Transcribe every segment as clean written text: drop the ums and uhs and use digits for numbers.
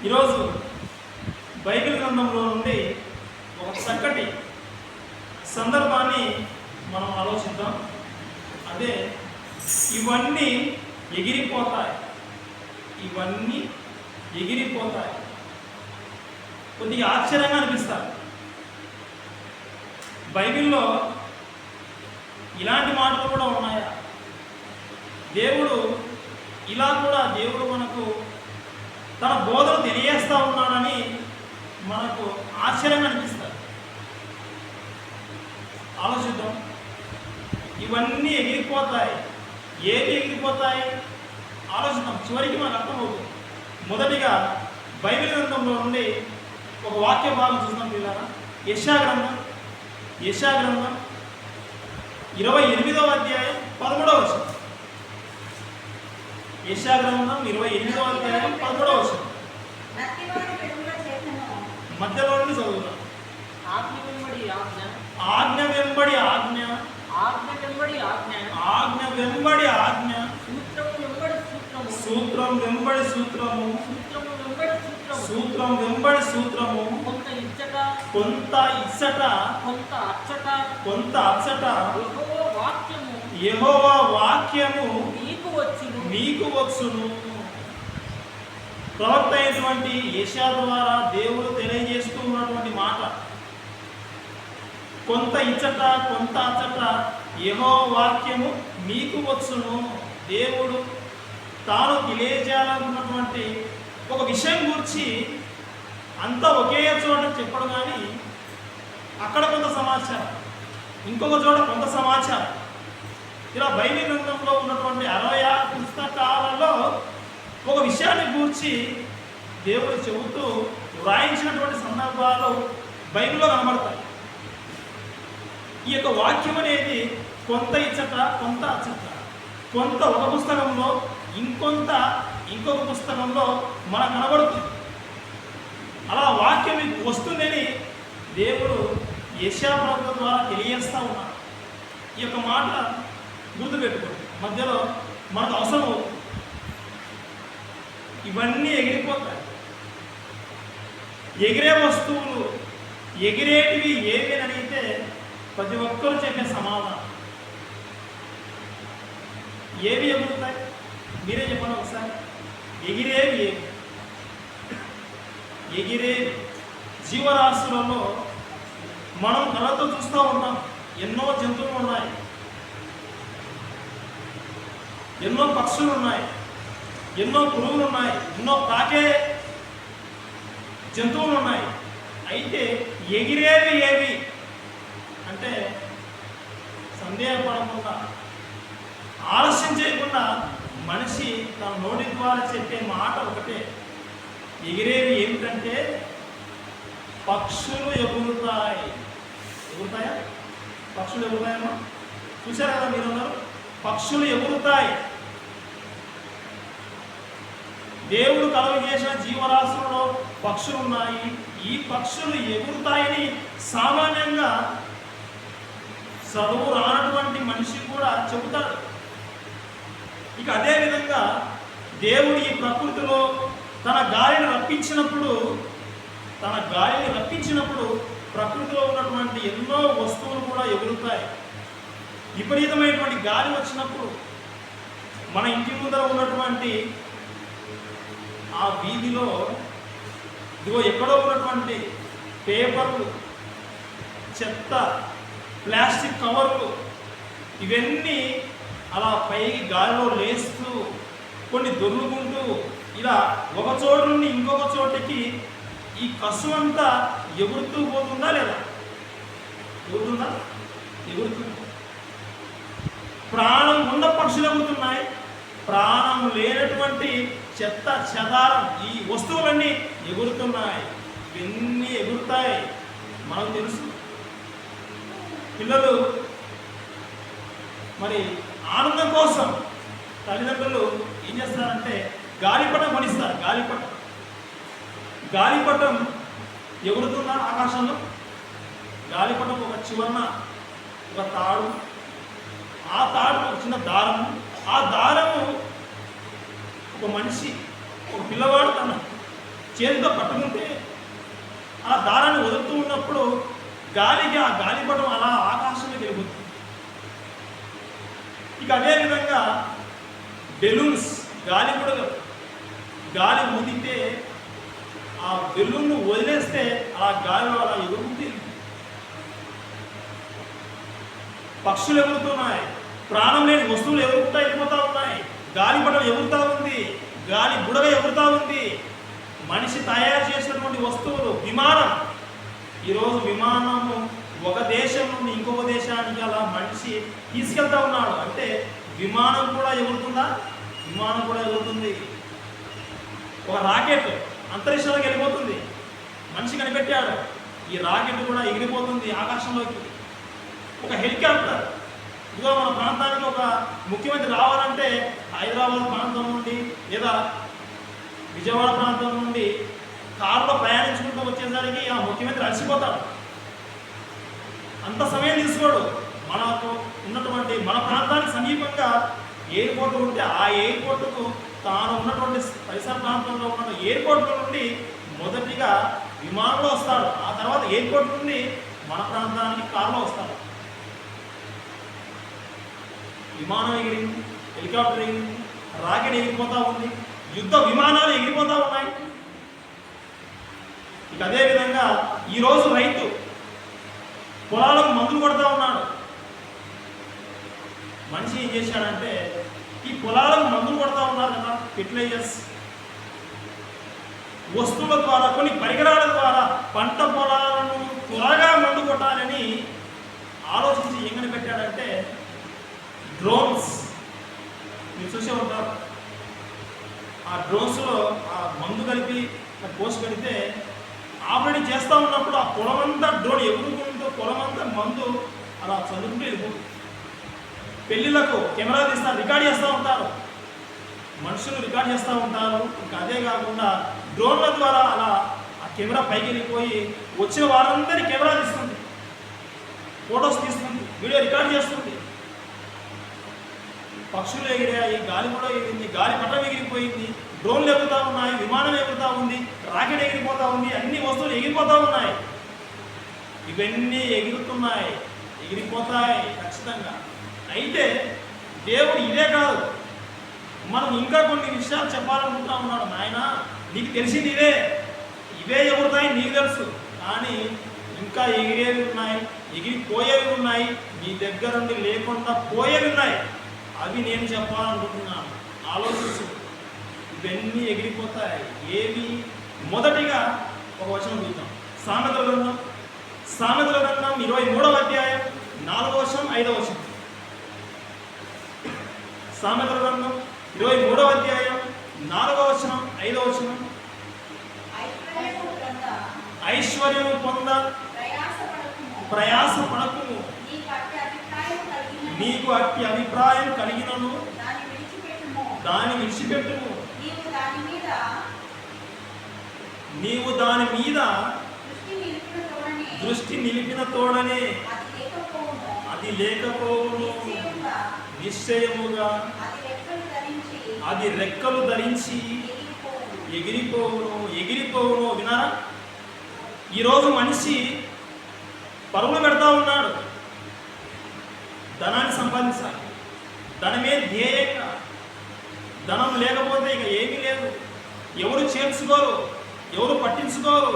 ఈరోజు బైబిల్ గ్రంథంలో నుండి ఒక చక్కటి సందర్భాన్ని మనం ఆలోచిద్దాం. అదే ఇవన్నీ ఎగిరిపోతాయి, ఇవన్నీ ఎగిరిపోతాయి. కొద్దిగా ఆశ్చర్యంగా అనిపిస్తాయి. బైబిల్లో ఇలాంటి మాటలు కూడా ఉన్నాయా? దేవుడు మనకు తన బోధన తెలియజేస్తూ ఉన్నాడని మనకు ఆశ్చర్యంగా అనిపిస్తుంది. ఆలోచిద్దాం. ఇవన్నీ ఎగిరిపోతాయి. ఏవి ఎగిరిపోతాయి? ఆలోచిద్దాం. చివరికి మనకు అర్థమవుతుంది. మొదటిగా బైబిల్ గ్రంథంలో నుండి ఒక వాక్య భాగం చూద్దాం పిల్లరా. యెషయా గ్రంథం 28వ అధ్యాయం 13వ వచనం. యెషయా గ్రంథం 28వ అధ్యాయం 13వ వచనం. మధ్యలో నుండి చదువుతాం. ఆజ్ఞ వెంబడి ఆజ్ఞ, ఆజ్ఞ వెంబడి ఆజ్ఞ, ఆజ్ఞ వెంబడి ఆజ్ఞ, ఆజ్ఞ వెంబడి ఆజ్ఞ, సూత్రము వెంబడి సూత్రము, సూత్రం వెంబడి సూత్రము, సూత్రము వెంబడి సూత్రము, సూత్రం వెంబడి సూత్రము, కొంత ఇచ్చట, కొంత ఇచ్చట, కొంత అచ్చట, కొంత అచ్చట, యెహోవా వాక్యము యెహోవా వాక్యము నీకు వచ్చును, మీకు వచ్చును. ప్రవక్త అయినటువంటి యెషయా ద్వారా దేవుడు తెలియజేస్తూ ఉన్నటువంటి మాట. కొంత ఇచ్చట, కొంత అచ్చట, యెహోవా వాక్యము మీకు వచ్చును. దేవుడు తాను తెలియజేయాలనుకున్నటువంటి ఒక విషయం గురించి అంతా ఒకే చోట చెప్పడం, కానీ అక్కడ కొంత సమాచారం, ఇంకొక చోట కొంత సమాచారం. ఇలా బైబిల్ గ్రంథంలో ఉన్నటువంటి 66 పుస్తకాలలో ఒక విషయాన్ని గురించి దేవుడు చెబుతూ వ్రాయించినటువంటి సందర్భాలు బైబిల్లో కనబడతాయి. ఈ యొక్క వాక్యం అనేది కొంత ఇచ్చట, కొంత అచ్చట, కొంత ఒక పుస్తకంలో, ఇంకొక పుస్తకంలో మనకు కనబడుతుంది. అలా వాక్యం వస్తుందని దేవుడు యెషయా ప్రవక్త ద్వారా తెలియజేస్తూ ఉన్నాడు. ఈ యొక్క మాట గుర్తుపెట్టుకోండి. మధ్యలో మనకు అవసరం అవుతుంది. ఇవన్నీ ఎగిరిపోతాయి. ఎగిరే వస్తువులు, ఎగిరేటివి ఏవి అని అడిగితే ప్రతి ఒక్కరు చెప్పే సమాధానం ఏవి ఎగురుతాయి? మీరే చెప్పండి ఒకసారి. ఎగిరేవి ఏవి? ఎగిరేవి జీవరాశులలో మనం కళ్ళతో చూస్తూ ఉంటాం. ఎన్నో జంతువులు ఉన్నాయి, ఎన్నో పక్షులు ఉన్నాయి, ఎన్నో పురుగులు ఉన్నాయి, ఎన్నో తాకే జంతువులు ఉన్నాయి. అయితే ఎగిరేవి ఏవి అంటే సందేహపడకుండా, ఆలస్యం చేయకుండా మనిషి తన నోటి ద్వారా చెప్పే మాట ఒకటే. ఎగిరేవి ఏమిటంటే పక్షులు ఎగురుతాయి. ఎగురుతాయా? పక్షులు ఎగురుతాయమ్మా? చూశారు కదా మీరున్నారు. పక్షులు ఎగురుతాయి. దేవుడు కలుగజేసిన జీవరాశులలో పక్షులు ఉన్నాయి. ఈ పక్షులు ఎగురుతాయని సామాన్యంగా చదువు రానటువంటి మనిషి కూడా చెబుతాడు. ఇక అదేవిధంగా దేవుడు ఈ ప్రకృతిలో తన గాలిని రప్పించినప్పుడు ప్రకృతిలో ఉన్నటువంటి ఎన్నో వస్తువులు కూడా ఎగురుతాయి. విపరీతమైనటువంటి గాలి వచ్చినప్పుడు మన ఇంటి ముందర ఉన్నటువంటి ఆ వీధిలో ఇదిగో ఎక్కడో ఉన్నటువంటి పేపర్లు, చెత్త, ప్లాస్టిక్ కవర్లు, ఇవన్నీ అలా పైకి గాలిలో లేస్తూ కొన్ని దొర్లుకుంటూ ఇలా ఒక చోటు నుండి ఇంకొక చోటికి ఈ కసు అంతా ఎగురుతూ పోతుందా లేదా? ఎగురుతుందా? ఎగురుతుంది. ప్రాణం ఉన్న పక్షులు ఎగురుతున్నాయి. ప్రాణం లేనటువంటి చెత్త చెదారం ఈ వస్తువులన్నీ ఎగురుతున్నాయి. ఇవన్నీ ఎగురుతాయి, మనకు తెలుసు. పిల్లలు మరి ఆనందం కోసం తల్లిదండ్రులు ఏం చేస్తారంటే గాలిపటం కొనిస్తారు. గాలిపటం ఎగురుతుందా ఆకాశంలో? గాలిపటం ఒక చివరన ఒక తాడు, ఆ తాడు ఒక చిన్న దారము, ఆ దారము ఒక మనిషి, ఒక పిల్లవాడు తన చేతితో పట్టుకుంటే ఆ దారాన్ని వదులుతూ ఉన్నప్పుడు గాలికి ఆ గాలిపటం అలా ఆకాశంలోకి వెళ్ళిపోతుంది. ఇక అదేవిధంగా బెలూన్స్, గాలి కూడా గాలి ఊదితే ఆ బెలూన్ను వదిలేస్తే అలా గాలిలో అలా ఎగురుతుంది. పక్షులు ఎగురుతున్నాయి, ప్రాణం లేని వస్తువులు ఎగురుతా వెళ్ళిపోతూ ఉన్నాయి, గాలిపటం ఎగురుతూ ఉంది, గాలి బుడగ ఎగురుతూ ఉంది. మనిషి తయారు చేసినటువంటి వస్తువులు, విమానం, ఈరోజు విమానము ఒక దేశం నుండి ఇంకొక దేశానికి అలా మనిషి తీసుకెళ్తా ఉన్నాడు. అంటే విమానం కూడా ఎగురుతుందా? విమానం కూడా ఎగురుతుంది. ఒక రాకెట్ అంతరిక్షంలోకి వెళ్ళిపోతుంది, మనిషి కనిపెట్టాడు, ఈ రాకెట్ కూడా ఎగిరిపోతుంది ఆకాశంలోకి. ఒక హెలికాప్టర్, ఇదిగో మన ప్రాంతానికి ఒక ముఖ్యమంత్రి రావాలంటే హైదరాబాద్ ప్రాంతం నుండి లేదా విజయవాడ ప్రాంతం నుండి కారులో ప్రయాణించుకుంటూ వచ్చేసరికి ఆ ముఖ్యమంత్రి అలసిపోతాడు. అంత సమయం తీసుకోడు. మనకు ఉన్నటువంటి మన ప్రాంతానికి సమీపంగా ఎయిర్పోర్ట్ ఉంటే ఆ ఎయిర్పోర్టుకు తాను ఉన్నటువంటి పరిసర ప్రాంతంలో ఉన్న ఎయిర్పోర్ట్ల నుండి మొదటిగా విమానంలో వస్తాడు. ఆ తర్వాత ఎయిర్పోర్ట్ నుండి మన ప్రాంతానికి కారులో వస్తాడు. విమానం ఎగిరింది, హెలికాప్టర్ ఎగిరింది, రాకెట్ ఎగిరిపోతూ ఉంది, యుద్ధ విమానాలు ఎగిరిపోతూ ఉన్నాయి. ఇక అదేవిధంగా ఈరోజు రైతు పొలాలకు మందులు కొడతా ఉన్నాడు. మనిషి ఏం చేశాడంటే ఈ పొలాలకు మందులు కొడతా ఉన్నారు కదా, ఫెర్టిలైజర్స్ వస్తువుల ద్వారా, కొన్ని పరికరాల ద్వారా పంట పొలాలను త్వరగా మందు కొట్టాలని ఆలోచించి ఏం కనిపెట్టాడంటే డ్రోన్స్. మీరు చూసే ఉంటారు. ఆ డ్రోన్స్లో ఆ మందు కలిపి పోసి పెడితే ఆపరేటింగ్ చేస్తూ ఉన్నప్పుడు ఆ పొలమంతా డ్రోన్ ఎగురుకుంటూ పొలమంతా మందు అలా చదువుకుంటూ వెళ్ళిపోతుంది. పెళ్ళిళ్ళకు కెమెరా తీస్తారు, రికార్డ్ చేస్తూ ఉంటారు, మనుషులు రికార్డ్ చేస్తూ ఉంటారు. ఇంకా అదే కాకుండా డ్రోన్ల ద్వారా అలా ఆ కెమెరా పైకి వెళ్ళిపోయి వచ్చిన వారందరి కెమెరా తీస్తుంది, ఫొటోస్ తీస్తుంది, వీడియో రికార్డ్ చేస్తుంది. పక్షులు ఎగిరాయి, గాలి కూడా ఎగిరింది, గాలి పటం ఎగిరిపోయింది, డ్రోన్లు ఎగురుతూ ఉన్నాయి, విమానం ఎగురుతూ ఉంది, రాకెట్ ఎగిరిపోతూ ఉంది, అన్ని వస్తువులు ఎగిరిపోతూ ఉన్నాయి. ఇవన్నీ ఎగురుతున్నాయి, ఎగిరిపోతాయి ఖచ్చితంగా. అయితే దేవుడు ఇదే కాదు, మనం ఇంకా కొన్ని విషయాలు చెప్పాలనుకుంటా ఉన్నాడు. నాయన నీకు తెలిసింది ఇవే ఎగురుతాయి నీకు తెలుసు, కానీ ఇంకా ఎగిరేవి ఉన్నాయి, ఎగిరిపోయేవి ఉన్నాయి, నీ దగ్గర నుండి లేకుండా పోయేవి ఉన్నాయి, అవి నేను చెప్పాలనుకుంటున్నాను. ఆలోచించు, ఇవన్నీ ఎగిరిపోతాయి. ఏవి? మొదటిగా ఒక వచనం చూద్దాం. సామెతల గ్రంథం 23వ అధ్యాయం 4వ వచనం 5వ వచనం. సామెతల గ్రంథం 23వ అధ్యాయం 4వ వచనం 5వ వచనం. ఐశ్వర్యము పొంద ప్రయాస పడకుము, నీకు అట్టి అభిప్రాయం కలిగినను దాన్ని విడిచిపెట్టుము. నీవు దాని మీద దృష్టి నిలిపిన తోడనే అది లేకపోవును, నిశ్చయముగా అది రెక్కలు ధరించి ఎగిరిపోవును. వినారా? ఈరోజు మనిషి పరుగులు పెడతా ఉన్నాడు, ధనాన్ని సంపాదించాలి, ధనమే ధ్యేయంగా. ధనం లేకపోతే ఇక ఏమీ లేదు, ఎవరు చేర్చుకోరు, ఎవరు పట్టించుకోరు,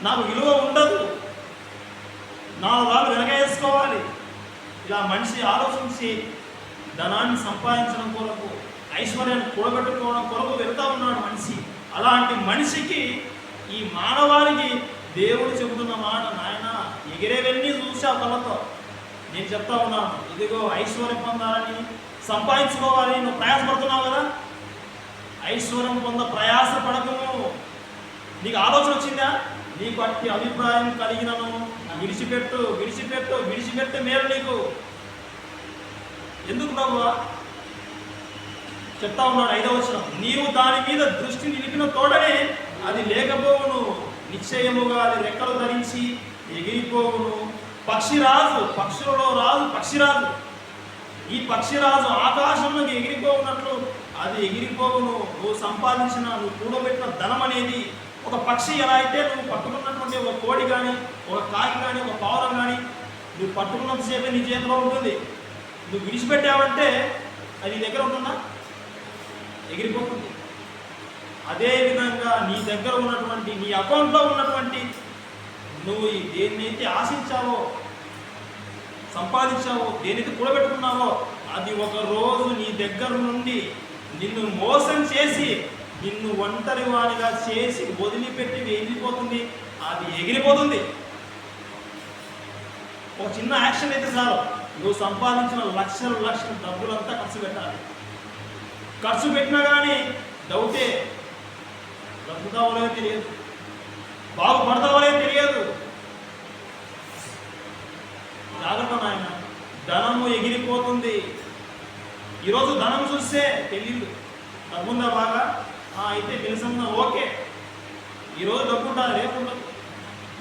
నాకు విలువ ఉండదు, 4 రాళ్ళు వెనకేసుకోవాలి. ఇలా మనిషి ఆలోచించి ధనాన్ని సంపాదించడం కొరకు, ఐశ్వర్యాన్ని కూడబెట్టుకోవడం కొరకు వెళ్తూ ఉన్నాడు మనిషి. అలాంటి మనిషికి, ఈ మానవానికి దేవుడు చెబుతున్న మాట, నాయన ఎగిరేవన్నీ చూసా కళ్ళతో, నేను చెప్తా ఉన్నాను, ఇదిగో ఐశ్వర్యం పొందాలని, సంపాదించుకోవాలి, నువ్వు ప్రయాసపడుతున్నావు కదా, ఐశ్వర్యం పొంద ప్రయాస పడకము. నీకు ఆలోచన వచ్చిందా? నీకు అట్టి అభిప్రాయం కలిగినను విడిచిపెట్టు మేలు నీకు. ఎందుకు ప్రభువా? చెప్తా ఉన్నాడు 5వ వచనం, నీవు దాని మీద దృష్టి నిలిపిన తోడనే అది లేకపోవును, నిశ్చయముగా అది రెక్కలు ధరించి ఎగిరిపోవును. పక్షిరాజు, పక్షులలో రాజు పక్షిరాజు, ఈ పక్షిరాజు ఆకాశంలోకి ఎగిరిపోవునట్లు అది ఎగిరిపోవును. నువ్వు సంపాదించిన, నువ్వు కూడబెట్టిన ధనం అనేది ఒక పక్షి ఎలా అయితే నువ్వు పట్టుకున్నటువంటి ఒక కోడి కానీ, ఒక కాకి కానీ, ఒక పావురం కానీ నువ్వు పట్టుకున్నంతసేపే నీ చేతిలో ఉంటుంది. నువ్వు విడిచిపెట్టావంటే అది నీ దగ్గర ఉంటుందా? ఎగిరిపోతుంది. అదేవిధంగా నీ దగ్గర ఉన్నటువంటి, నీ అకౌంట్లో ఉన్నటువంటి నువ్వు దేన్నైతే ఆశించావో, సంపాదించావో, దేనైతే కూడబెట్టుకున్నావో అది ఒక రోజు నీ దగ్గర నుండి నిన్ను మోసం చేసి, నిన్ను ఒంటరి వాడిగా చేసి వదిలిపెట్టి వెళ్ళిపోతుంది. అది ఎగిరిపోతుంది. ఒక చిన్న యాక్షన్ అయితే చాలు, నువ్వు సంపాదించిన లక్షల డబ్బులంతా ఖర్చు పెట్టాలి. ఖర్చు పెట్టినా కానీ డౌటే, బ్రతుకుతావో లేదో తెలియదు, బాగుపడతావో లేదో తెలియదు. జాగ్రత్త నాయన, ధనము ఎగిరిపోతుంది. ఈరోజు ధనం చూస్తే తెలియదు, డబ్బుందా బాగా అయితే తెలుసన్నా ఓకే. ఈరోజు డబ్బు ఉంటుంది, రేపు ఉండదు.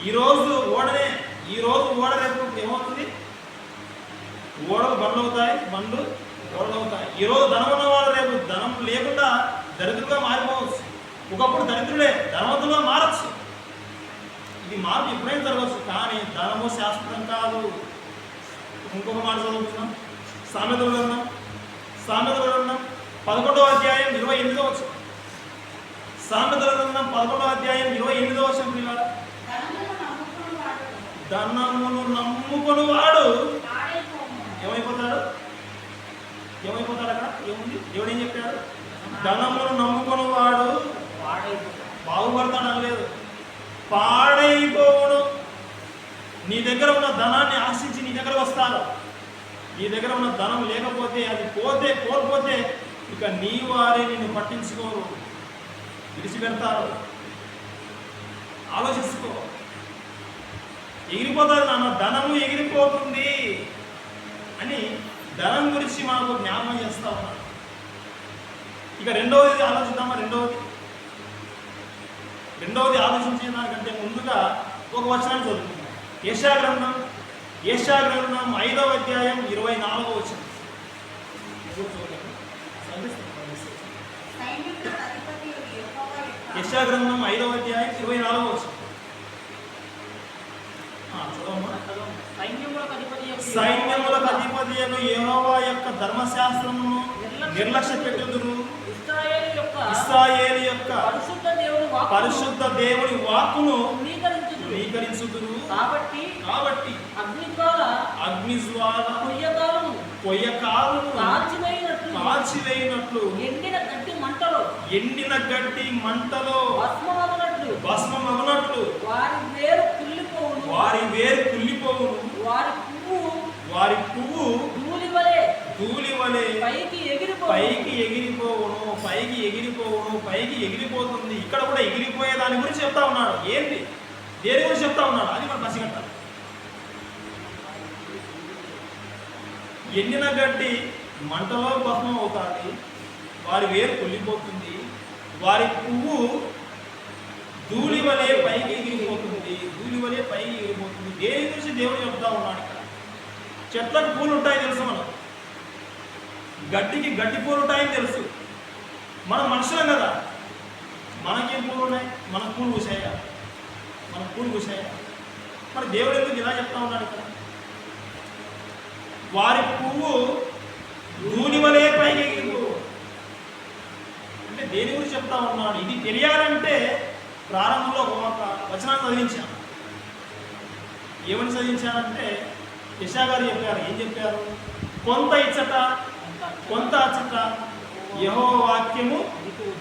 ఈరోజు ఓడనే, రేపు ఏమవుతుంది? ఓడలు బండ్లు అవుతాయి, బండ్లు ఓడలు అవుతాయి. ఈరోజు ధనం ఉన్న వాళ్ళు రేపు ధనం లేకుండా దరిద్రులుగా మారిపోవచ్చు. ఒకప్పుడు దరిద్రులే ధనవంతులుగా మారచ్చు. ఇది మార్పు ఎప్పుడైనా జరగవచ్చు, కానీ ధనము శాశ్వతం కాదు. ఇంకొక మాట చదువుతున్నాం, సామెతల గ్రంథం 11వ అధ్యాయం 28వ వచనం. సామెతల గ్రంథం 11వ అధ్యాయం 28వ వచనం. పిల్లలు, ధనమును నమ్ముకుని వాడు ఏమైపోతాడు? అక్కడ ఏముంది? దేవుడు ఏం చెప్పాడు? ధనమును నమ్ముకుని వాడు బాగుపడతాడు అనలేదు, పాడైపోవును. నీ దగ్గర ఉన్న ధనాన్ని ఆశించి నీ దగ్గర వస్తారు. నీ దగ్గర ఉన్న ధనం లేకపోతే, అది కోల్పోతే ఇక నీ వారే నిన్ను పట్టించుకోరు, విడిచిపెడతారు. ఆలోచించుకో. ఎగిరిపోతుంది నాన్న, ధనము ఎగిరిపోతుంది అని ధనం గురించి మనకు జ్ఞాపకం చేస్తా ఉన్నాడు. ఇక రెండవది ఆలోచిద్దామా? రెండవది ఆలోచించే దానికంటే ముందుగా ఒక వచనాన్ని చదువుకుందాం. యెషయా గ్రంథం 5వ అధ్యాయం 24వ వచనం. యెషయా గ్రంథం 5వ అధ్యాయం 24వ వచనం. సైన్యములకు అధిపతియగు యెహోవా యొక్క ధర్మశాస్త్రమును నిర్లక్ష్య పెట్టుదురు. ఇశ్రాయేలు యొక్క పరిశుద్ధ దేవుని వాక్కును నీకరించుదురు. కాబట్టి అగ్నిజ్వాల కొయ్యకాలను కాల్చివేయునట్లు ఎండిన గడ్డి మంటలో భస్మమగునట్లు వారి వేరు కుళ్ళిపోవును. వారి పువ్వు ధూళివలే పైకి ఎగిరిపోతుంది. ఇక్కడ కూడా ఎగిరిపోయే దాని గురించి చెప్తా ఉన్నాడు. ఏంటి, దేని గురించి చెప్తా ఉన్నాడు? అది మనం పసిగట్టాలి. ఎండిన గడ్డి మంటలో భస్మం అవుతుంది, వారి వేరు కుళ్ళిపోతుంది, వారి పువ్వు ధూళివలే పైకి ఎగిరిపోతుంది. దేని గురించి దేవుడు చెప్తా ఉన్నాడు? ఇక్కడ చెట్లకు పూలు ఉంటాయి తెలుసు, మనం గడ్డికి గడ్డి పూలు ఉంటాయని తెలుసు. మనం మనుషులం కదా, మనకేం పూలు ఉన్నాయి? మనకు పూలు పూసాయా? మరి దేవుడు ఎందుకు ఇలా చెప్తా ఉన్నాడు ఇక్కడ? వారి పువ్వు ధూళివలే పైకి ఎగిరిపో అంటే దేని గురించి చెప్తా ఉన్నాడు? ఇది తెలియాలంటే ప్రారంభంలో ఒక వచనాన్ని చదివించాను. ఏమని చదివించానంటే యెషయా గారు చెప్పారు. ఏం చెప్పారు? కొంత ఇచ్చట కొంత అచ్చట యెహోవా వాక్యము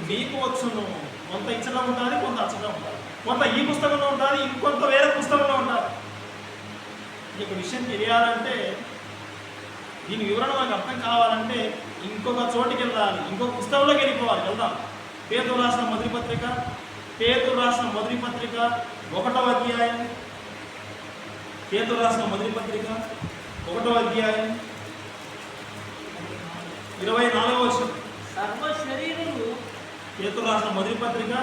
మీకు వచ్చును. కొంత ఇచ్చట ఉంటుంది, కొంత అచ్చట ఉంటుంది. కొంత ఈ పుస్తకంలో ఉంటుంది, ఇంకొంత వేరే పుస్తకంలో ఉంటుంది. ఈ విషయం తెలియాలంటే, దీని వివరణ మనకు అర్థం కావాలంటే ఇంకొక చోటికి వెళ్ళాలి, ఇంకొక పుస్తకంలోకి వెళ్ళిపోవాలి. వెళ్దాం. పేతురు రాసిన మొదటి పత్రిక 1వ అధ్యాయం. పేతురు రాసిన మొదటి పత్రిక 1వ అధ్యాయం 24వ వచనం. పేతురు రాసిన మొదటి పత్రిక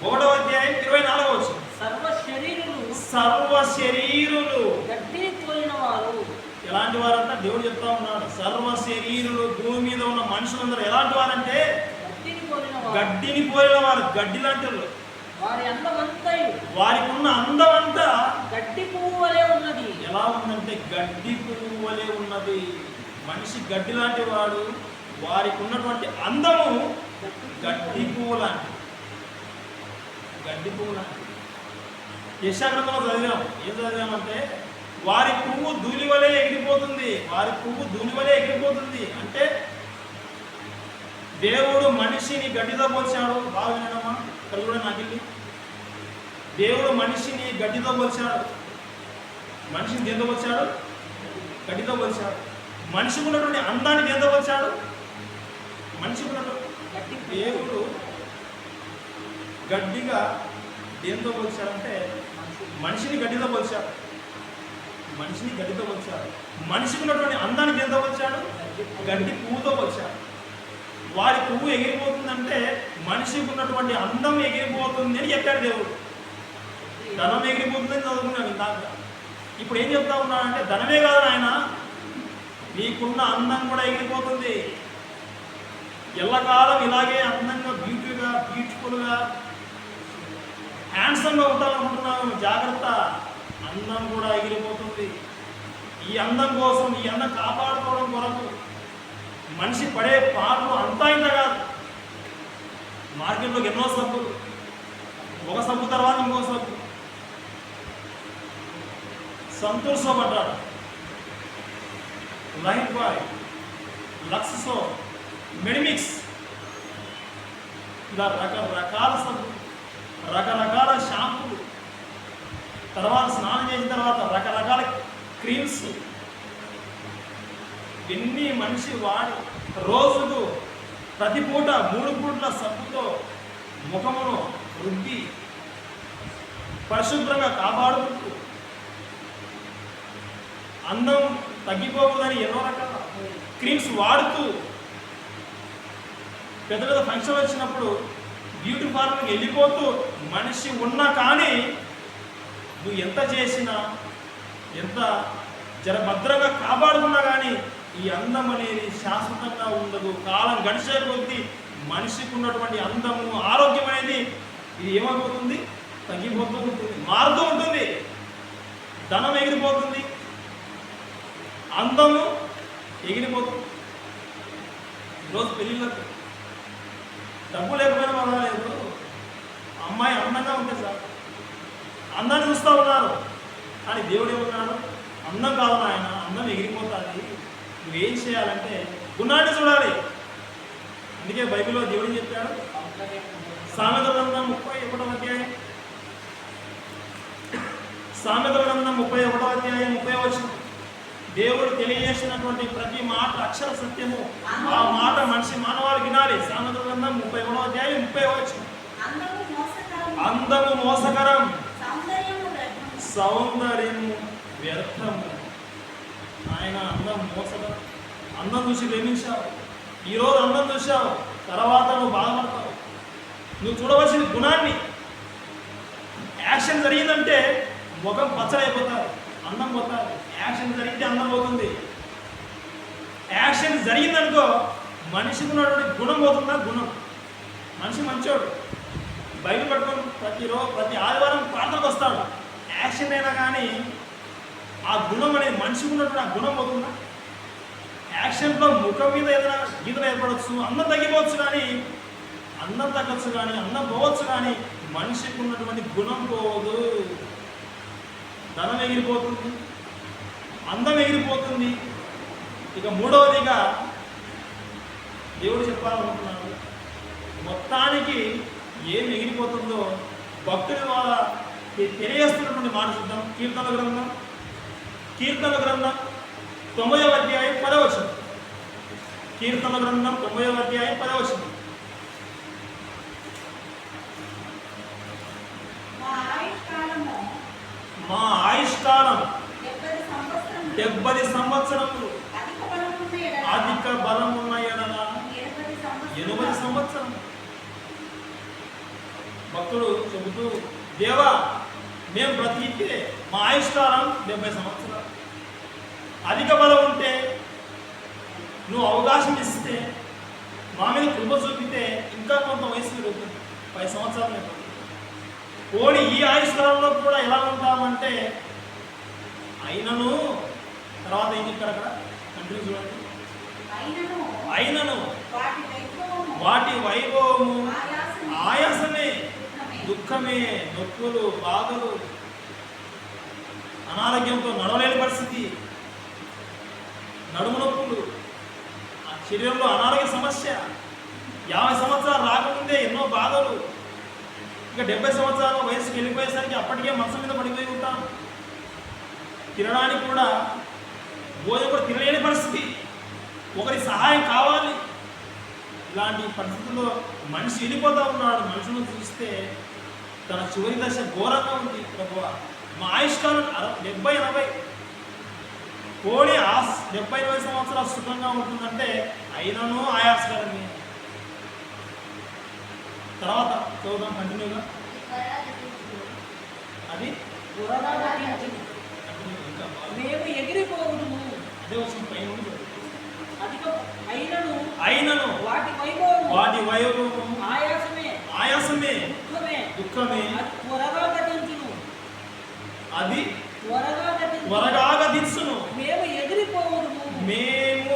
1వ అధ్యాయం 24వ వచనం. సర్వ శరీరులు ఎలాంటి వారంటే దేవుడు చెప్తా ఉన్నాడు. సర్వ శరీరులు, భూమి మీద ఉన్న మనుషులందరూ ఎలాంటి వారంటే గడ్డిని పోలిన వారు గడ్డి లాంటి వాళ్ళు. వారి అందమంతయు వారికి ఉన్న అందం అంతా గడ్డి పువ్వు వలె ఉన్నది. ఎలా ఉందంటే గడ్డి పువ్వు వలె ఉన్నది. మనిషి గడ్డి లాంటి వాడు. వారికి ఉన్నటువంటి అందము గడ్డి పువ్వు లాంటి. గడ్డి పువ్వు లాంటి. యెషయా-గ్రంథంలో చదివాం. ఏం చదివామంటే వారి పువ్వు ధూళి వలె ఎగిరిపోతుంది. వారి పువ్వు ధూళి వలె ఎగిరిపోతుంది అంటే దేవుడు మనిషిని గడ్డితో పోల్చాడు. బాగా వినడమా? ఇక్కడ కూడా నాకెళ్ళి దేవుడు మనిషిని గడ్డితో పోల్చాడు. మనిషిని దేంతో పోల్చాడు? గడ్డితో పోల్చాడు. మనిషికి ఉన్నటువంటి అందాన్ని దేంతో పోల్చాడు? మనిషికి ఉన్నటువంటి దేవుడు గడ్డిగా దేంతో పోల్చాడంటే మనిషిని గడ్డితో పోల్చాడు. మనిషిని గడ్డితో పోల్చాడు. మనిషికి ఉన్నటువంటి అందాన్ని దేంతో పోల్చాడు? గడ్డి పువ్వుతో పోల్చాడు. వారి పువ్వు ఎగిరిపోతుందంటే మనిషికి ఉన్నటువంటి అందం ఎగిరిపోతుంది అని చెప్పాడు దేవుడు. ధనం ఎగిరిపోతుందని చదువుకున్నాను ఇందాక. ఇప్పుడు ఏం చెప్తా ఉన్నానంటే ధనమే కాదు నాయన, నీకున్న అందం కూడా ఎగిరిపోతుంది. ఎల్లకాలం ఇలాగే అందంగా బ్యూటిఫుల్గా హ్యాండ్సమ్గా ఉండాలనుకుంటున్నావు, జాగ్రత్త, అందం కూడా ఎగిరిపోతుంది. ఈ అందం కోసం, ఈ అందం కాపాడుకోవడం కొరకు మనిషి పడే పాటలు అంతా ఇంత కాదు. మార్కెట్లోకి ఎన్నో సబ్బులు, ఒక సబ్బు తర్వాత ఇంకో సబ్బు. సంతూర్ సోప్ అంటారు, Lifebuoy, Lux soap, Medimix, ఇలా రకరకాల సబ్బులు, రకరకాల షాంపులు, తర్వాత స్నానం చేసిన తర్వాత రకరకాల క్రీమ్స్, ఎన్ని మనిషి వాడి రోజుకు ప్రతి పూట 3 పూట్ల సబ్బుతో ముఖమును రుద్ది పరిశుభ్రంగా కాపాడుకుంటూ అందం తగ్గిపోకూడదని ఎన్నో రకాల క్రీమ్స్ వాడుతూ పెద్ద పెద్ద ఫంక్షన్ వచ్చినప్పుడు బ్యూటీ పార్లర్కి వెళ్ళిపోతూ మనిషి ఉన్నా కానీ నువ్వు ఎంత చేసినా, ఎంత భద్రంగా కాపాడుకున్నా కానీ ఈ అందం అనేది శాశ్వతంగా ఉండదు. కాలం గడిచే కొద్దీ మనిషికి ఉన్నటువంటి అందము, ఆరోగ్యం అనేది ఇది ఏమైపోతుంది? తగ్గిపోతూ ఉంటుంది, మారుతూ ఉంటుంది. ధనం ఎగిరిపోతుంది, అందము ఎగిరిపోతుంది. ఈరోజు పెళ్ళిళ్ళకు డబ్బు లేకపోయినా పర్వాలేదు, అమ్మాయి అందంగా ఉంటే సార్, అందాన్ని చూస్తూ ఉన్నారు. కానీ దేవుడు ఏమన్నాడు? అందం కాదు నాయన, అందం ఎగిరిపోతుంది. నువ్వేం చేయాలంటే గుణాన్ని చూడాలి. అందుకే బైబిల్లో దేవుడు చెప్పాడు, సామెతల గ్రంథం 31వ అధ్యాయం, సామెతల గ్రంథం 31వ అధ్యాయం 30వ వచనం. దేవుడు తెలియజేసినటువంటి ప్రతి మాట అక్షర సత్యము. ఆ మాట మనిషి మానవాళి వినాలి. సామెతల గ్రంథం 31వ అధ్యాయం 30వ వచనం. అందము మోసకరం, సౌందర్యము వ్యర్థము. ఆయన అందం మోసకరం. అందం చూసి ప్రేమించావు, ఈరోజు అందం చూసావు, తర్వాత నువ్వు బాధపడతావు. నువ్వు చూడవలసిన గుణాన్ని. యాక్షన్ జరిగిందంటే ముఖం పచ్చడైపోతారు, అందం పోతారు. యాక్షన్ జరిగితే అందం పోతుంది. యాక్షన్ జరిగిందనుకో మనిషికి ఉన్నటువంటి గుణం పోతుందా? గుణం. మనిషి మంచోడు, బైబిల్ పట్టుకొని ప్రతి ఆదివారం ప్రార్థనకు వస్తాడు. యాక్షన్ అయినా కానీ ఆ గుణం అనేది మనిషికి ఉన్నటువంటి ఆ గుణం పోతుందా? యాక్షన్లో ముఖం మీద ఏదైనా గీతలు ఏర్పడవచ్చు, అందం తగ్గిపోవచ్చు, కానీ అందం తగ్గచ్చు, కానీ అందం పోవచ్చు, కానీ మనిషికి ఉన్నటువంటి గుణం పోదు. ధనం ఎగిరిపోతుంది, అందం ఎగిరిపోతుంది. ఇక మూడవదిగా దేవుడు చెప్పాలనుకుంటున్నాడు, మొత్తానికి ఏం ఎగిరిపోతుందో భక్తుల ద్వారా తెలియజేస్తున్నటువంటి మాట చూద్దాం. కీర్తనల గ్రంథం 9వ అధ్యాయం 10వ వచనం. కీర్తనల గ్రంథం 9వ అధ్యాయం 10వ వచనం. మా ఆయుష్కాలం 70 సంవత్సరములు, అధిక బలమున్న ఎడల 80 సంవత్సరం. భక్తుడు చెబుతూ, దేవా మేము బ్రతికితే మా ఆయుష్కాలం 70 సంవత్సరాలు. అధిక బలం ఉంటే, నువ్వు అవకాశం ఇస్తే మా మీద కృప చూపితే ఇంకా కొంత వయసు పెరుగుతుంది, 10 సంవత్సరాలు పెరుగుతుంది. పోనీ ఈ ఆయుష్కాలంలో కూడా ఎలా ఉంటామంటే అయినను, తర్వాత ఏం చెప్పారు అక్కడ కంటిన్యూ చూడండి, అయినను వాటి వైభవము ఆయాసమే, దుఃఖమే, నొప్పులు, బాధలు, అనారోగ్యంతో నడవలేని పరిస్థితి, నడుము నొప్పులు, ఆ శరీరంలో అనారోగ్య సమస్య, 50 సంవత్సరాలు రాకముందే ఎన్నో బాధలు, ఇక 70 సంవత్సరాల వయసుకి వెళ్ళిపోయేసరికి అప్పటికే మనసు మీద పడిపోయి ఉంటాం. తినడానికి కూడా భోజనం కూడా తినలేని పరిస్థితి, ఒకరి సహాయం కావాలి. ఇలాంటి పరిస్థితుల్లో మనిషి వెళ్ళిపోతూ ఉన్నాడు. మనుషులను చూస్తే తన చివరి దశ ఘోరంగా ఉంది. ప్రభువా, మా ఆయుష్కాలం 70-80, కోడి 70-80 సంవత్సరాలు సుఖంగా ఉంటుందంటే అయినను ఆయాస్కరమే. తర్వాత చదువుదాం కంటిన్యూగా. అది మేము ఎగిరిపోవుదుము, అదే వచ్చిన పైన అయినను వాటి వైభవము ఆయాసమే, దుఃఖమే, అది త్వరగా గతించును. మేము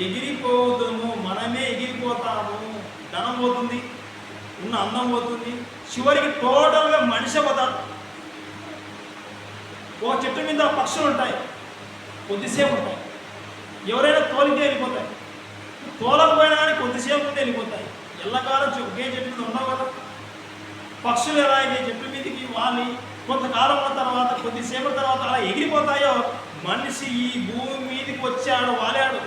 ఎగిరిపోదుము, మనమే ఎగిరిపోతాము. ధనం పోతుంది, ఉన్న అందం పోతుంది, చివరికి టోటల్గా మనిషి పోతాడు. ఓ చెట్టు మీద పక్షులు ఉంటాయి, కొద్దిసేపు ఉంటాయి, ఎవరైనా తోలితే వెళ్ళిపోతాయి, తోలకపోయినా కానీ కొద్దిసేపు ఉంటే వెళ్ళిపోతాయి. ఎల్లకాలం ఒకే చెట్టు మీద ఉండవు కదా. పక్షులు ఎలా అయితే చెట్టు మీదకి వాలి కొంతకాలం తర్వాత కొద్దిసేపటి తర్వాత అలా ఎగిరిపోతాయో, మనిషి ఈ భూమి మీదకి వచ్చాడు, వాలాడు.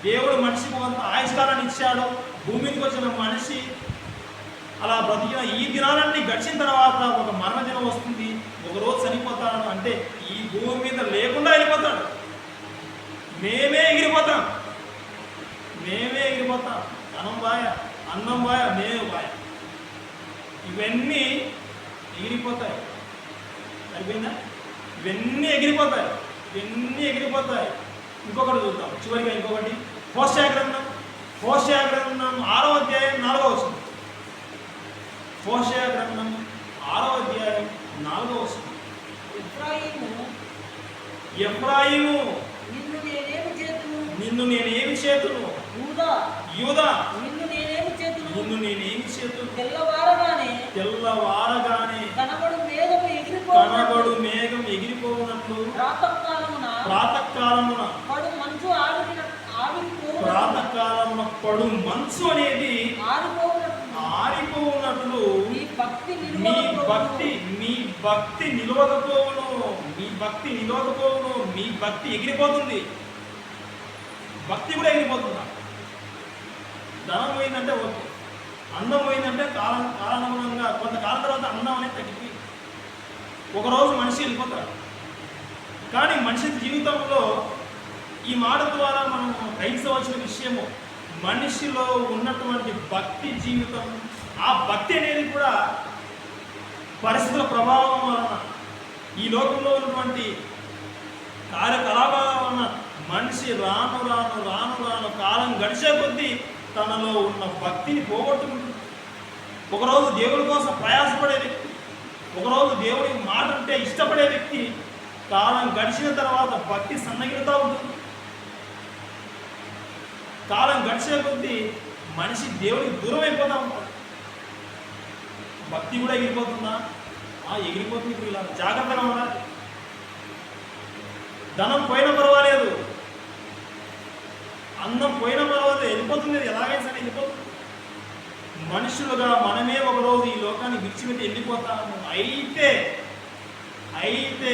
దేవుడు మనిషికి కొంత ఆయుష్కాలాన్ని ఇచ్చాడు. భూమి మీదకి వచ్చిన మనిషి అలా బ్రతికిన ఈ దినాలన్నీ గడిచిన తర్వాత ఒక మరణదినం వస్తుంది, ఒకరోజు చనిపోతాడు. అంటే ఈ భూమి మీద లేకుండా వెళ్ళిపోతాడు. మేమే ఎగిరిపోతాం. ధనం బాయ, అన్నం బాయ, మేమే బాయ, ఇవన్నీ ఎగిరిపోతాయి. సరిపోయిందా? ఇవన్నీ ఎగిరిపోతాయి. ఇంకొకటి చూద్దాం చివరిగా. ఇంకొకటి హోషేయ గ్రంథం 6వ అధ్యాయం 4వ వచనం. హోషేయ గ్రంథం 6వ అధ్యాయం 4వ వచనం. ఎఫ్రాయిము నిన్ను నేనేమి చేతును, యూదా నిన్ను నేనేమి చేతును. తెల్లవారగానే కనబడు మేఘం ఎగిరిపోవునట్లు, ప్రాతకాలమున పడు మంచు అనేది ఆరిపోవునట్లు మీ భక్తి నిలవకపోవును. మీ భక్తి ఎగిరిపోతుంది. భక్తి కూడా ఎగిరిపోతుందా? ధనం పోయిందంటే ఓకే, అందం పోయిందంటే కాలానుగుణంగా కొంతకాలం తర్వాత అందం అనేది తగ్గిపోయి ఒకరోజు మనిషి వెళ్ళిపోతాడు. కానీ మనిషి జీవితంలో ఈ మాట ద్వారా మనం గ్రహించవలసిన విషయము, మనిషిలో ఉన్నటువంటి భక్తి జీవితం, ఆ భక్తి అనేది కూడా పరిస్థితుల ప్రభావం వలన, ఈ లోకంలో ఉన్నటువంటి కార్యకలాపాల వలన మనిషి రాను కాలం గడిచే కొద్దీ తనలో ఉన్న భక్తిని పోగొట్టుకుంటుంది. ఒకరోజు దేవుడి కోసం ప్రయాసపడే వ్యక్తి, ఒకరోజు దేవుడి మాట అంటే ఇష్టపడే వ్యక్తి, కాలం గడిచిన తర్వాత భక్తి సన్నగిలుతూ ఉంటుంది. కాలం గడిచే కొద్దీ మనిషి దేవుడికి దూరం అయిపోతూ ఉంటాడు. భక్తి కూడా ఎగిరిపోతుందా? ఎగిరిపోతుంది. ఇప్పుడు ఇలా జాగ్రత్తగా ఉండాలి. ధనం పోయినా పర్వాలేదు, అందం పోయినా పర్వాలేదు, వెళ్ళిపోతుంది. ఎలాగైనా సరే వెళ్ళిపోతుంది. మనుషులుగా మనమే ఒకరోజు ఈ లోకాన్ని విడిచిపెట్టి వెళ్ళిపోతాము. అయితే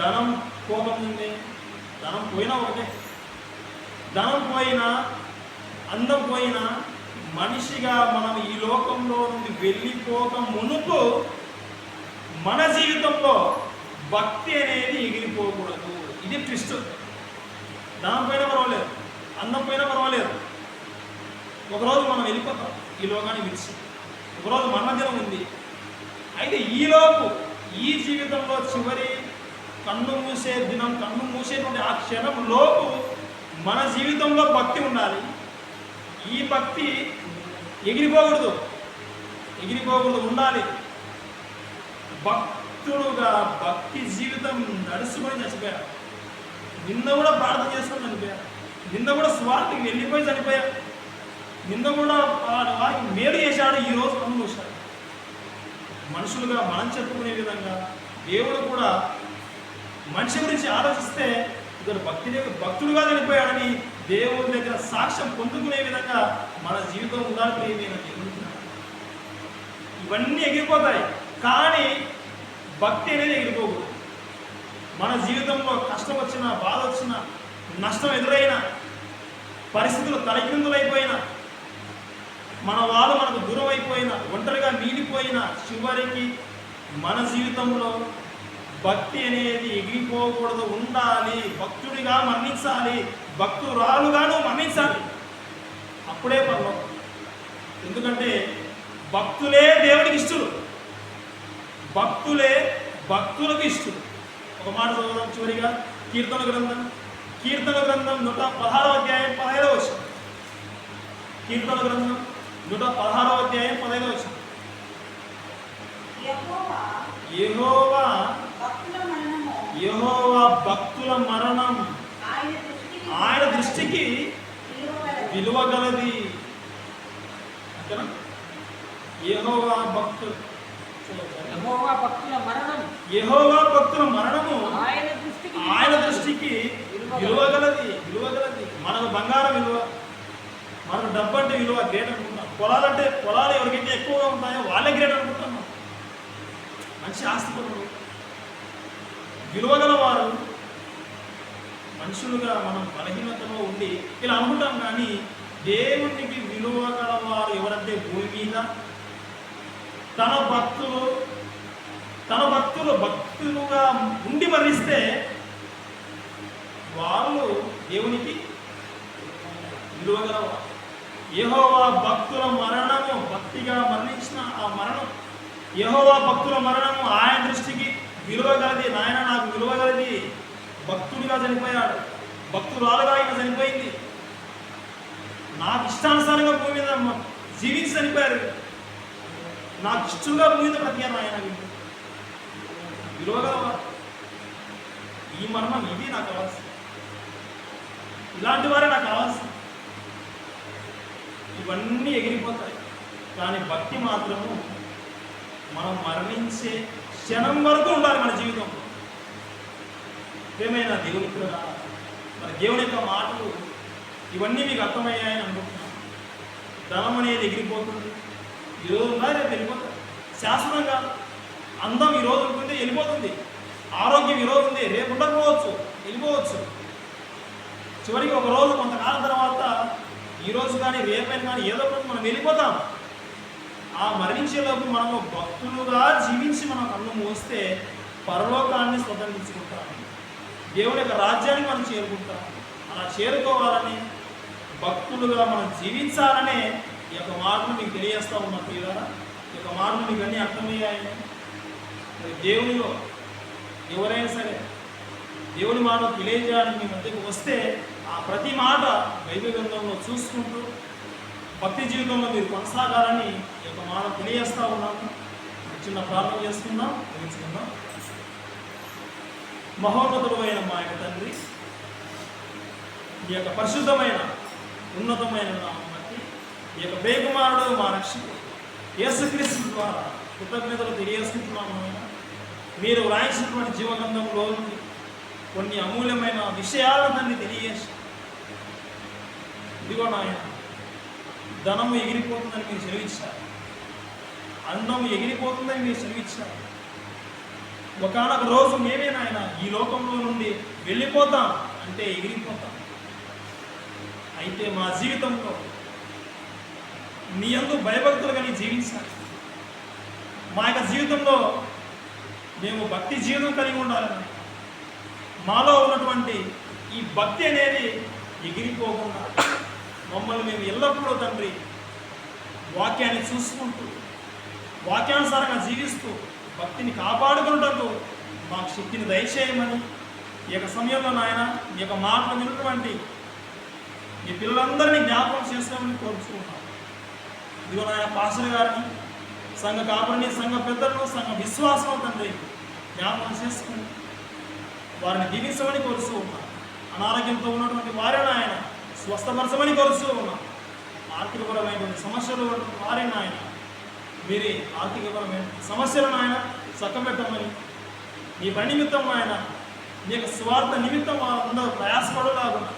ధనం పోతుంది. ధనం పోయినా ఒకటే. ధనం పోయినా, అందం పోయినా, మనిషిగా మనం ఈ లోకంలో నుండి వెళ్ళిపోక మునుపు మన జీవితంలో భక్తి అనేది ఎగిరిపోకూడదు. ఇది ట్విస్ట్. ధనం పోయినా పర్వాలేదు, అందం పోయినా పర్వాలేదు, ఒకరోజు మనం వెళ్ళిపోతాం ఈ లోకాన్ని విడిచి. ఒకరోజు మరణదినం ఉంది. అయితే ఈలోపు ఈ జీవితంలో చివరి కన్ను మూసే దినం, కన్ను మూసేటువంటి ఆ క్షణంలోపు మన జీవితంలో భక్తి ఉండాలి. ఈ భక్తి ఎగిరిపోకూడదు, ఉండాలి. భక్తుడుగా భక్తి జీవితం నడుచుకొని చచ్చిపోయారు. నిన్న కూడా ప్రార్థన చేసుకొని చనిపోయారు. నిన్న కూడా స్వార్థకి వెళ్ళిపోయి చనిపోయారు. నిన్న కూడా వారికి మేలు చేశాడు, ఈరోజు పనులు చూశాడు. మనుషులుగా మనం చెప్పుకునే విధంగా దేవుడు కూడా మనిషి గురించి ఆలోచిస్తే ఇతడు భక్తుడుగా చనిపోయాడని దేవుడి దగ్గర సాక్ష్యం పొందుకునే విధంగా మన జీవితం ఉండాలి. ప్రియమైన దేవుడు, ఇవన్నీ ఎగిరిపోతాయి, కానీ భక్తి అనేది ఎగిరిపోకూడదు. మన జీవితంలో కష్టం వచ్చినా, బాధ వచ్చినా, నష్టం ఎదురైనా, పరిస్థితులు తలకిందులైపోయినా, మన వాళ్ళు మనకు దూరం అయిపోయినా, ఒంటరిగా మిగిలిపోయినా, చివరికి మన జీవితంలో భక్తి అనేది ఎగిరిపోకూడదు, ఉండాలి. భక్తుడిగా మరణించాలి, భక్తురాలుగాను మరణించాలి. అప్పుడే పరలోకం. ఎందుకంటే భక్తులే దేవుడికి ఇష్టలు, భక్తులే భక్తులకు ఇష్టలు. ఒక మాట చదువుదాం చివరిగా. కీర్తన గ్రంథం 116వ అధ్యాయం 15వ వచనం. కీర్తన గ్రంథం 116వ అధ్యాయం 15వ వచనం. యెహోవా భక్తుల మరణం ఆయన దృష్టికి విలువగలది. అంతేనా? యెహోవా భక్తుల మరణము ఆయన దృష్టికి విలువగలది. మనకు బంగారం విలువ, మనకు డబ్బు అంటే విలువ, గ్రేట్ అనుకుంటాం. పొలాలు ఎవరికైతే ఎక్కువగా ఉంటాయో వాళ్ళే గ్రేట్ అనుకుంటాం. మంచి ఆస్తిపరులు, విలువగల వారు. మనుషులుగా మనం బలహీనతలో ఉండి ఇలా అనుకుంటాం, కానీ దేవునికి విలువ గలవారు ఎవరంటే భూమి మీద తన భక్తులుగా ఉండి మరణిస్తే వాళ్ళు దేవునికి విలువగలవారు. యెహోవా భక్తుల మరణము, భక్తిగా మరణించిన ఆ మరణం, యెహోవా భక్తుల మరణము ఆయన దృష్టికి విలువగలది. నాయన నాకు విలువగలది. భక్తుడిగా చనిపోయాడు, భక్తురాలుగా ఆయన చనిపోయింది. నాకు ఇష్టానుసారంగా భూమి మీద జీవించి చనిపోయారు. నాకు ఇష్టంగా భూమి మీద బ్రతికారు ఆయన విలువగలవారు. ఈ మరణం ఇది నాకు కావాల్సింది, ఇలాంటి వారే నాకు కావాల్సింది. ఇవన్నీ ఎగిరిపోతాయి, కానీ భక్తి మాత్రము మనం మరణించే క్షణం వరకు ఉండాలి మన జీవితంలో. ఏమైనా దేవుని మన దేవుని యొక్క మాటలు ఇవన్నీ మీకు అర్థమయ్యాయని అనుకుంటున్నాను. ధనం అనేది ఎగిరిపోతుంది, ఈరోజు ఉందా రేపు వెళ్ళిపోతుంది. శాశ్వతంగా అందం ఈరోజు ఉంటుంది, వెళ్ళిపోతుంది. ఆరోగ్యం ఈరోజు ఉంది, రేపు ఉండకపోవచ్చు, వెళ్ళిపోవచ్చు. చివరికి ఒక రోజు కొంతకాలం తర్వాత ఈరోజు కానీ రేపైనా కానీ ఏదో ఒకటి మనం వెళ్ళిపోతాం. ఆ మరణించేలోపు మనము భక్తులుగా జీవించి మనం కన్ను మూస్తే పరలోకాన్ని స్వతంత్రించుకుంటాం, దేవుని యొక్క రాజ్యాన్ని మనం చేరుకుంటాం. అలా చేరుకోవాలని, భక్తులుగా మనం జీవించాలనే ఈ యొక్క మాటలు మీకు తెలియజేస్తూ ఉన్నాం. ప్రియులారా, ఈ యొక్క మాటలు మీకు అన్నీ అర్థమయ్యాయని. మరి దేవునిలో ఎవరైనా సరే దేవుని మాట తెలియజేయడానికి మీ మధ్యకు వస్తే ఆ ప్రతి మాట బైబిల్ గ్రంథంలో చూసుకుంటూ భక్తి జీవితంలో మీరు కొనసాగాలని ఈ యొక్క మాట తెలియజేస్తూ ఉన్నాము. చిన్న ప్రార్థన చేసుకుందాం, ముగించుకుందాం. మహోన్నతుడు అయిన మా యొక్క తండ్రి, ఈ యొక్క పరిశుద్ధమైన ఉన్నతమైన నామం బట్టి ఈ యొక్క ప్రియకుమారుడు మా రక్షకుడు యేసుక్రీస్తు ద్వారా కృతజ్ఞతలు తెలియజేసుకుంటున్నాము. మీరు వ్రాయించినటువంటి జీవగ్రంథంలో కొన్ని అమూల్యమైన విషయాలను దాన్ని తెలియజేసి, ఇదిగో నాయన, ధనము ఎగిరిపోతుందని మీరు సెలవిచ్చారు, అన్నం ఎగిరిపోతుందని మీరు సెలవిచ్చారు. ఒకనొక రోజు మేమే నాయన ఈ లోకంలో నుండి వెళ్ళిపోతాం అంటే ఎగిరిపోతాం. అయితే మా జీవితంలో నీ యందు భయభక్తులుగా నీ జీవించాలి. మా యొక్క జీవితంలో మేము భక్తి జీవితం కలిగి ఉండాలని, మాలో ఉన్నటువంటి ఈ భక్తి అనేది ఎగిరిపోకుండా మమ్మల్ని మేము ఎల్లప్పుడూ తండ్రి వాక్యాన్ని చూసుకుంటూ, వాక్యానుసారంగా జీవిస్తూ భక్తిని కాపాడుకున్నటకు మాకు శక్తిని దయచేయమని ఈ యొక్క సమయంలో నాయన ఈ యొక్క మాటలు విన్నటువంటి ఈ పిల్లలందరినీ జ్ఞాపకం చేసుకోమని కోరుచున్నాను. ఇదిగో నాయన పాస్టర్ గారిని, సంఘ కాపురిని, సంఘ పెద్దలను, సంఘ విశ్వాసం తండ్రి జ్ఞాపకం చేసుకుని వారిని దీవించమని కోరుతూ ఉన్నాను. అనారోగ్యంతో ఉన్నటువంటి వారిని ఆయన స్వస్థపరచమని కోరుతూ ఉన్నాను. ఆర్థికపరమైనటువంటి సమస్యలు వారిని ఆయన మీరే ఆర్థికపరమైన సమస్యలను ఆయన చక్కబెట్టమని, నీ పని నిమిత్తం ఆయన నీ యొక్క స్వార్థ నిమిత్తం వారందరూ ప్రయాసపడలాగున్నా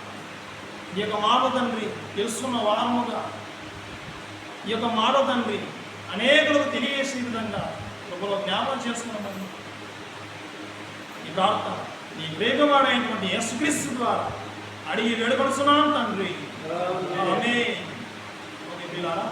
ఈ యొక్క మాట తండ్రి తెలుసుకున్న వారముగా ఈ యొక్క మాట తండ్రి అనేకులకు తెలియజేసే విధంగా ఒకరు జ్ఞాపకం చేసుకున్నామని ఈ ప్రార్థన నీ వేగవాడైనటువంటి యేసుక్రీస్తు ద్వారా అడిగి వేడుకొనుచున్నాం తండ్రి. ఆమేన్. ఓకే పిల్లారా.